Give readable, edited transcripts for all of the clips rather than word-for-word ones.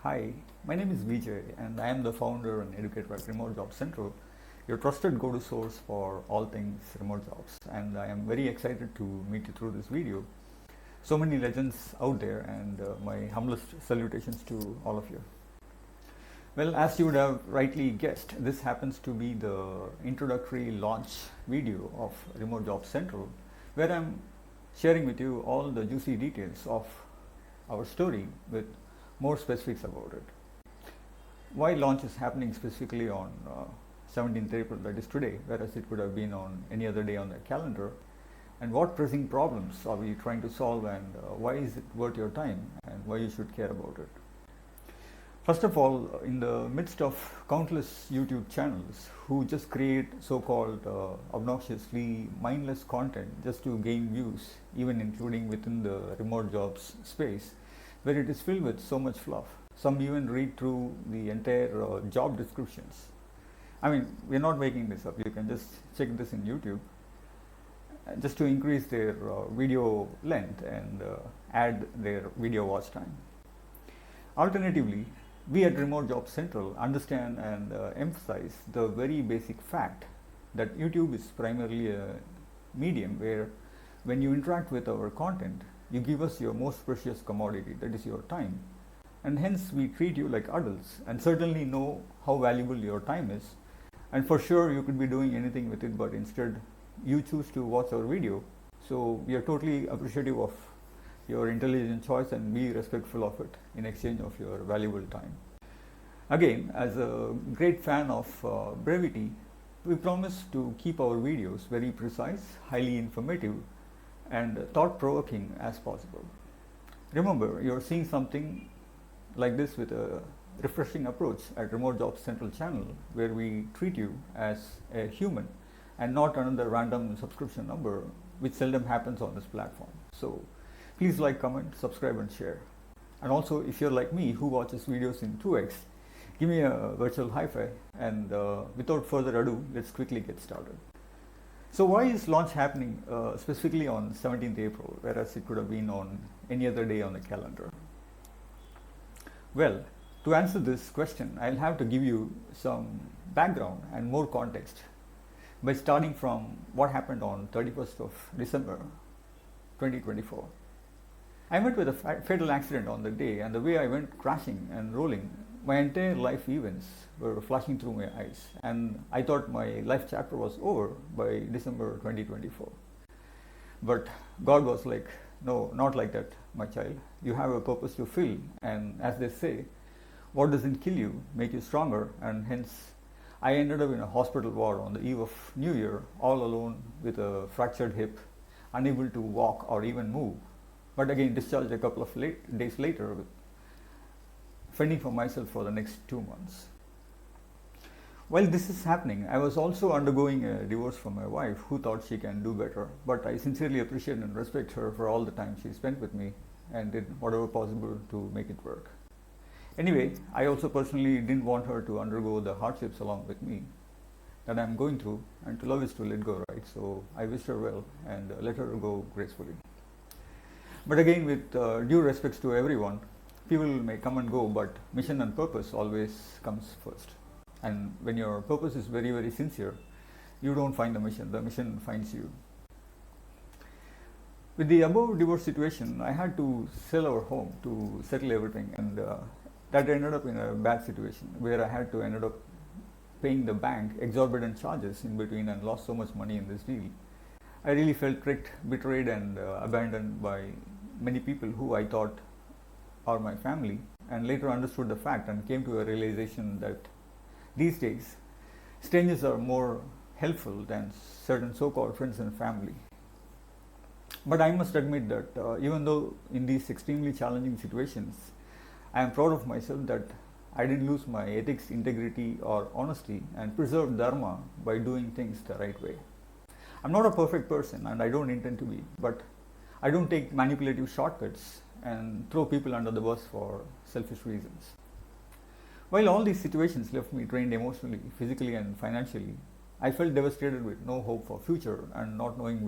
Hi, my name is Vijay and I am the founder and educator at Remote Jobs Central, your trusted go-to source for all things remote jobs. And I am very excited to meet you through this video. So many legends out there, and my humblest salutations to all of you. Well, as you would have rightly guessed, this happens to be the introductory launch video of Remote Jobs Central, where I'm sharing with you all the juicy details of our story with more specifics about it. Why launch is happening specifically on 17th April, that is today, whereas it could have been on any other day on the calendar, and what pressing problems are we trying to solve, and why is it worth your time, and why you should care about it. First of all, in the midst of countless YouTube channels who just create so-called obnoxiously mindless content just to gain views, even including within the remote jobs space, where it is filled with so much fluff. Some even read through the entire job descriptions. I mean, we're not making this up. You can just check this in YouTube just to increase their video length and add their video watch time. Alternatively, we at Remote Jobs Central understand and emphasize the very basic fact that YouTube is primarily a medium where when you interact with our content, you give us your most precious commodity, that is your time. And hence we treat you like adults and certainly know how valuable your time is. And for sure you could be doing anything with it, but instead you choose to watch our video. So we are totally appreciative of your intelligent choice and be respectful of it in exchange of your valuable time. Again, as a great fan of brevity, we promise to keep our videos very precise, highly informative, and thought-provoking as possible. Remember, you're seeing something like this with a refreshing approach at Remote Jobs Central channel, where we treat you as a human and not another random subscription number, which seldom happens on this platform. So please like, comment, subscribe and share. And also, if you're like me who watches videos in 2x, give me a virtual high five, and without further ado, let's quickly get started. So why is launch happening specifically on 17th April, whereas it could have been on any other day on the calendar? Well, to answer this question, I'll have to give you some background and more context by starting from what happened on 31st of December 2024. I met with a fatal accident on the day, and the way I went crashing and rolling, my entire life events were flashing through my eyes, and I thought my life chapter was over by December 2024. But God was like, no, not like that, my child. You have a purpose to fill, and as they say, what doesn't kill you make you stronger, and hence I ended up in a hospital ward on the eve of New Year, all alone with a fractured hip, unable to walk or even move, but again discharged a couple of days later with fending for myself for the next 2 months. While this is happening, I was also undergoing a divorce from my wife, who thought she can do better, but I sincerely appreciate and respect her for all the time she spent with me and did whatever possible to make it work. Anyway, I also personally didn't want her to undergo the hardships along with me that I'm going through, and to love is to let go, right? So I wished her well and let her go gracefully. But again, with due respects to everyone, people may come and go, but mission and purpose always comes first. And when your purpose is very, very sincere, you don't find the mission finds you. With the above divorce situation, I had to sell our home to settle everything, and that ended up in a bad situation where I had to end up paying the bank exorbitant charges in between and lost so much money in this deal. I really felt tricked, betrayed and abandoned by many people who I thought are my family, and later understood the fact and came to a realization that these days strangers are more helpful than certain so-called friends and family. But I must admit that even though in these extremely challenging situations, I am proud of myself that I didn't lose my ethics, integrity or honesty, and preserved dharma by doing things the right way. I'm not a perfect person, and I don't intend to be, but I don't take manipulative shortcuts and throw people under the bus for selfish reasons. While all these situations left me drained emotionally, physically and financially, I felt devastated with no hope for future and not knowing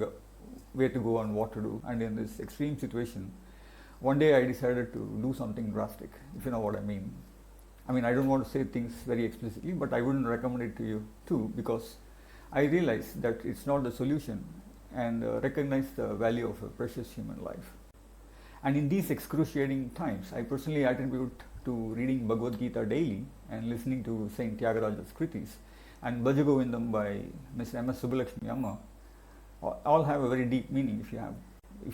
where to go and what to do. And in this extreme situation, one day I decided to do something drastic, if you know what I mean. I mean, I don't want to say things very explicitly, but I wouldn't recommend it to you too, because I realized that it's not the solution, and recognize the value of a precious human life. And in these excruciating times, I personally attribute to reading Bhagavad Gita daily and listening to Saint Tyagaraja's Kritis and Bhaja Govindam by Ms. M.S. Subbulakshmi Amma all have a very deep meaning if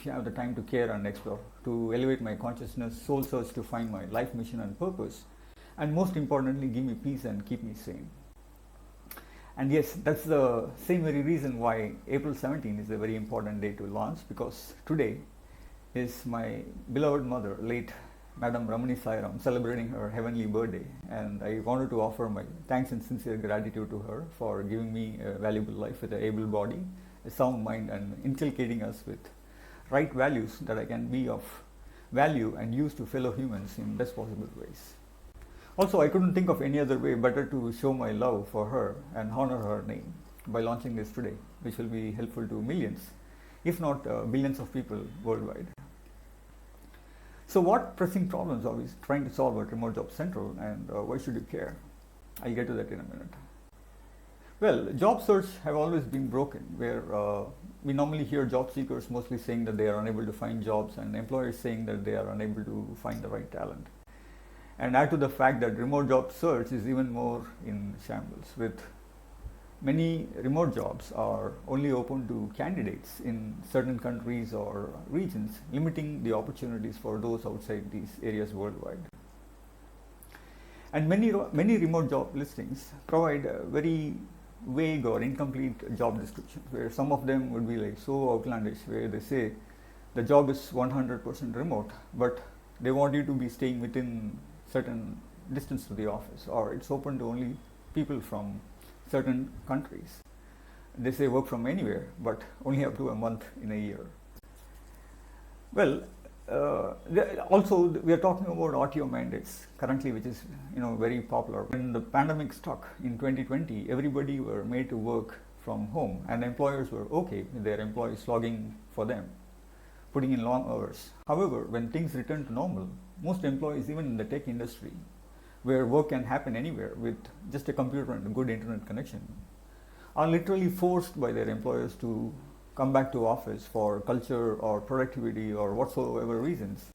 you have the time to care and explore, to elevate my consciousness, soul search to find my life mission and purpose, and most importantly, give me peace and keep me sane. And yes, that's the same very reason why April 17 is a very important day to launch, because today is my beloved mother, late Madam Ramani Sairam, celebrating her heavenly birthday, and I wanted to offer my thanks and sincere gratitude to her for giving me a valuable life with an able body, a sound mind, and inculcating us with right values that I can be of value and use to fellow humans in best possible ways. Also, I couldn't think of any other way better to show my love for her and honor her name by launching this today, which will be helpful to millions, if not billions of people worldwide. So what pressing problems are we trying to solve at Remote Job Central, and why should you care? I'll get to that in a minute. Well, job search have always been broken, where we normally hear job seekers mostly saying that they are unable to find jobs, and employers saying that they are unable to find the right talent. And add to the fact that remote job search is even more in shambles, with many remote jobs are only open to candidates in certain countries or regions, limiting the opportunities for those outside these areas worldwide. And many remote job listings provide very vague or incomplete job descriptions, where some of them would be like so outlandish, where they say the job is 100% remote, but they want you to be staying within certain distance to the office, or it's open to only people from certain countries. They say work from anywhere, but only up to a month in a year. Well, also we are talking about RTO mandates currently, which is very popular. When the pandemic struck in 2020, everybody were made to work from home, and employers were okay with their employees logging for them, putting in long hours. However, when things returned to normal, most employees, even in the tech industry, where work can happen anywhere with just a computer and a good internet connection, are literally forced by their employers to come back to office for culture or productivity or whatsoever reasons.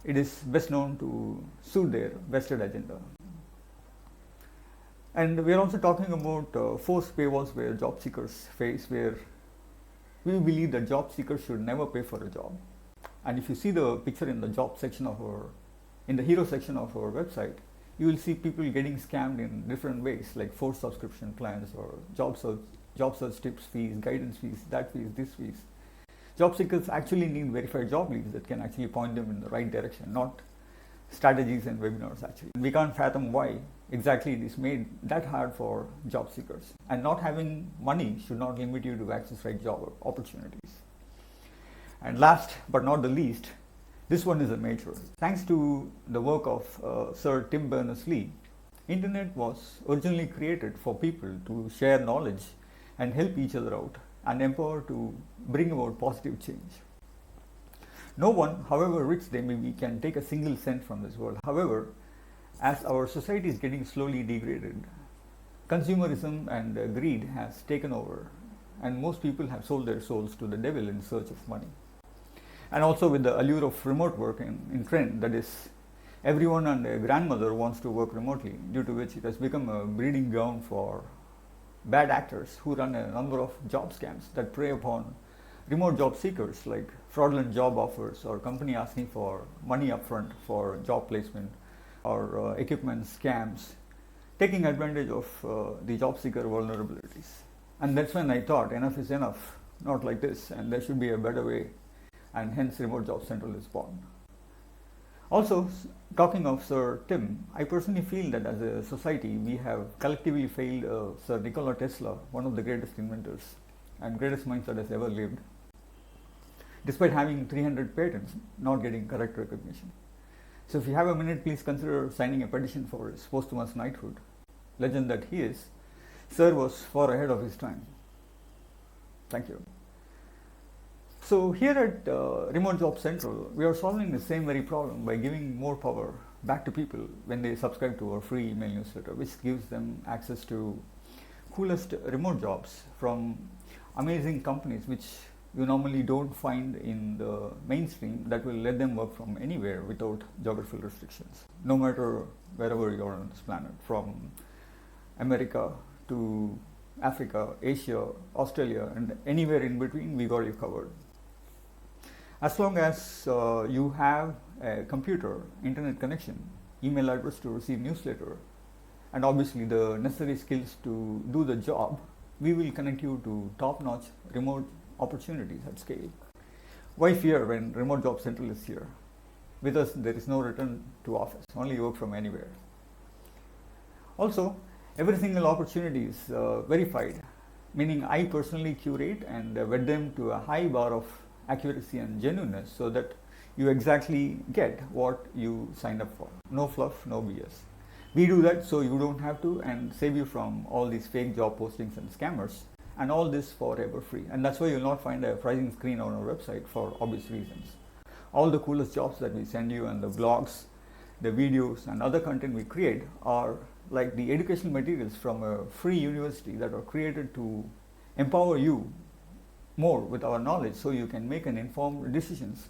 It is best known to suit their vested agenda. And we are also talking about forced paywalls where job seekers face, where we believe that job seekers should never pay for a job. And if you see the picture in the job section of in the hero section of our website, you will see people getting scammed in different ways, like forced subscription plans or job search tips fees, guidance fees, that fees, this fees. Job seekers actually need verified job leads that can actually point them in the right direction, not strategies and webinars actually. We can't fathom why exactly it is made that hard for job seekers. And not having money should not limit you to access right job opportunities. And last but not the least, this one is a major. Thanks to the work of Sir Tim Berners-Lee, Internet was originally created for people to share knowledge and help each other out and empower to bring about positive change. No one, however rich they may be, can take a single cent from this world. However, as our society is getting slowly degraded, consumerism and greed has taken over, and most people have sold their souls to the devil in search of money. And also with the allure of remote work in trend, that is, everyone and their grandmother wants to work remotely, due to which it has become a breeding ground for bad actors who run a number of job scams that prey upon remote job seekers, like fraudulent job offers or company asking for money upfront for job placement, or equipment scams, taking advantage of the job seeker vulnerabilities. And that's when I thought enough is enough, not like this, and there should be a better way, and hence Remote Job Central is born. Also, talking of Sir Tim, I personally feel that as a society we have collectively failed Sir Nikola Tesla, one of the greatest inventors and greatest minds that has ever lived, despite having 300 patents not getting correct recognition. So if you have a minute, please consider signing a petition for his posthumous knighthood. Legend that he is, Sir was far ahead of his time. Thank you. So here at Remote Job Central, we are solving the same very problem by giving more power back to people when they subscribe to our free email newsletter, which gives them access to coolest remote jobs from amazing companies which you normally don't find in the mainstream, that will let them work from anywhere without geographical restrictions, no matter wherever you are on this planet, from America to Africa, Asia, Australia, and anywhere in between. We got you covered. As long as you have a computer, internet connection, email address to receive newsletter, and obviously the necessary skills to do the job, we will connect you to top-notch remote opportunities at scale. Why fear when Remote Job Central is here? With us, there is no return to office, only work from anywhere. Also, every single opportunity is verified, meaning I personally curate and vet them to a high bar of accuracy and genuineness so that you exactly get what you signed up for. No fluff, no BS. We do that so you don't have to, and save you from all these fake job postings and scammers, and all this forever free. And that's why you'll not find a pricing screen on our website for obvious reasons. All the coolest jobs that we send you and the blogs, the videos and other content we create are like the educational materials from a free university that are created to empower you more with our knowledge so you can make an informed decisions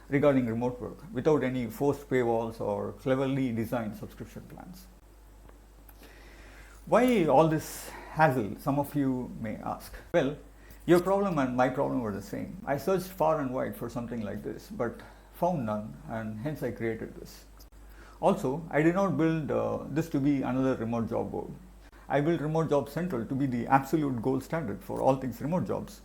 regarding remote work without any forced paywalls or cleverly designed subscription plans. Why all this hassle, some of you may ask? Well, your problem and my problem were the same. I searched far and wide for something like this, but found none, and hence I created this. Also, I did not build this to be another remote job board. I built Remote Job Central to be the absolute gold standard for all things remote jobs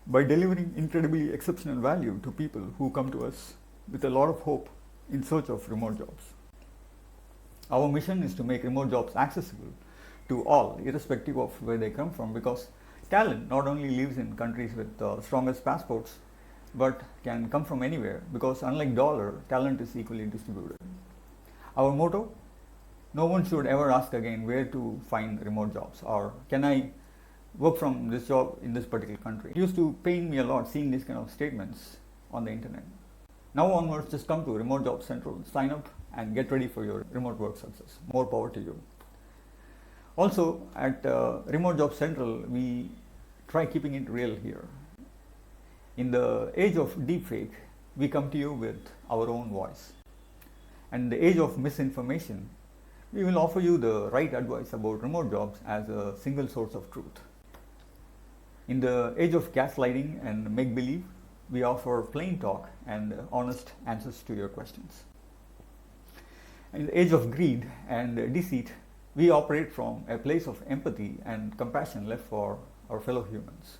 by delivering incredibly exceptional value to people who come to us with a lot of hope in search of remote jobs. Our mission is to make remote jobs accessible to all, irrespective of where they come from, because talent not only lives in countries with strongest passports, but can come from anywhere, because unlike dollar, talent is equally distributed. Our motto: no one should ever ask again where to find remote jobs, or can I work from this job in this particular country. It used to pain me a lot seeing these kind of statements on the internet. Now onwards, just come to Remote Job Central, sign up and get ready for your remote work success. More power to you. Also, at Remote Job Central, we try keeping it real here. In the age of deepfake, we come to you with our own voice. And in the age of misinformation, we will offer you the right advice about remote jobs as a single source of truth. In the age of gaslighting and make-believe, we offer plain talk and honest answers to your questions. In the age of greed and deceit, we operate from a place of empathy and compassion left for our fellow humans.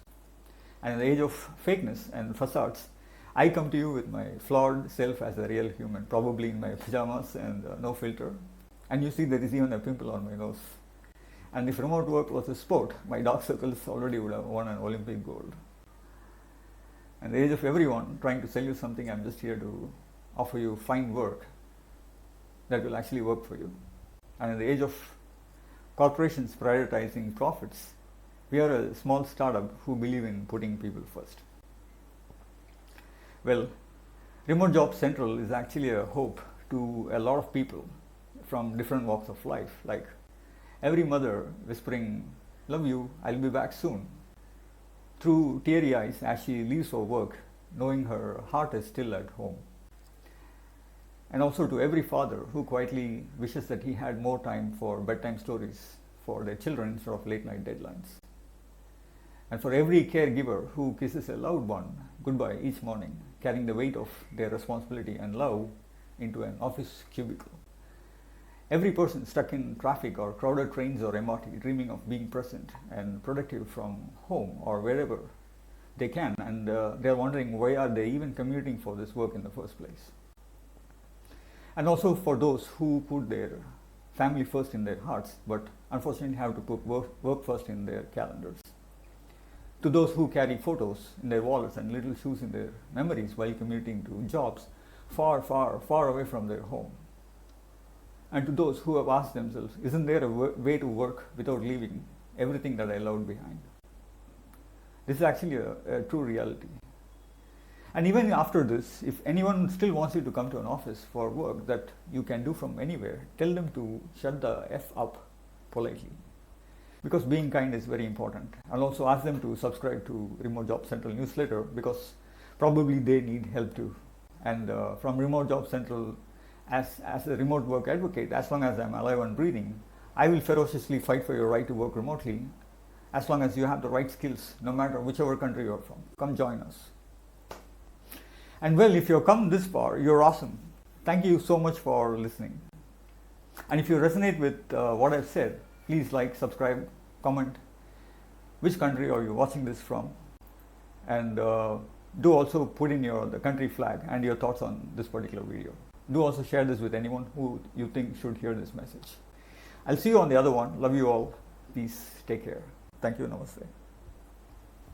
And in the age of fakeness and facades, I come to you with my flawed self as a real human, probably in my pajamas and no filter. And you see there is even a pimple on my nose. And if remote work was a sport, my dark circles already would have won an Olympic gold. And the age of everyone trying to sell you something, I'm just here to offer you fine work that will actually work for you. And in the age of corporations prioritizing profits, we are a small startup who believe in putting people first. Well, Remote Job Central is actually a hope to a lot of people from different walks of life, like every mother whispering, "Love you, I'll be back soon," through teary eyes as she leaves for work, knowing her heart is still at home. And also to every father who quietly wishes that he had more time for bedtime stories for their children instead of late night deadlines. And for every caregiver who kisses a loved one goodbye each morning, carrying the weight of their responsibility and love into an office cubicle. Every person stuck in traffic or crowded trains or MRT, dreaming of being present and productive from home or wherever they can, and they're wondering why are they even commuting for this work in the first place. And also for those who put their family first in their hearts, but unfortunately have to put work first in their calendars. To those who carry photos in their wallets and little shoes in their memories while commuting to jobs far, far, far away from their home. And to those who have asked themselves, isn't there a way to work without leaving everything that I loved behind? This is actually a true reality. And even after this, if anyone still wants you to come to an office for work that you can do from anywhere, tell them to shut the F up politely. Because being kind is very important. I'll also ask them to subscribe to Remote Job Central newsletter, because probably they need help too. And from Remote Job Central, as a remote work advocate, as long as I'm alive and breathing, I will ferociously fight for your right to work remotely, as long as you have the right skills, no matter whichever country you're from. Come join us. And well, if you've come this far, you're awesome. Thank you so much for listening. And if you resonate with what I've said, please like, subscribe, comment which country are you watching this from, and do also put in the country flag and your thoughts on this particular video. Do also share this with anyone who you think should hear this message. I'll see you on the other one. Love you all. Peace. Take care. Thank you. Namaste.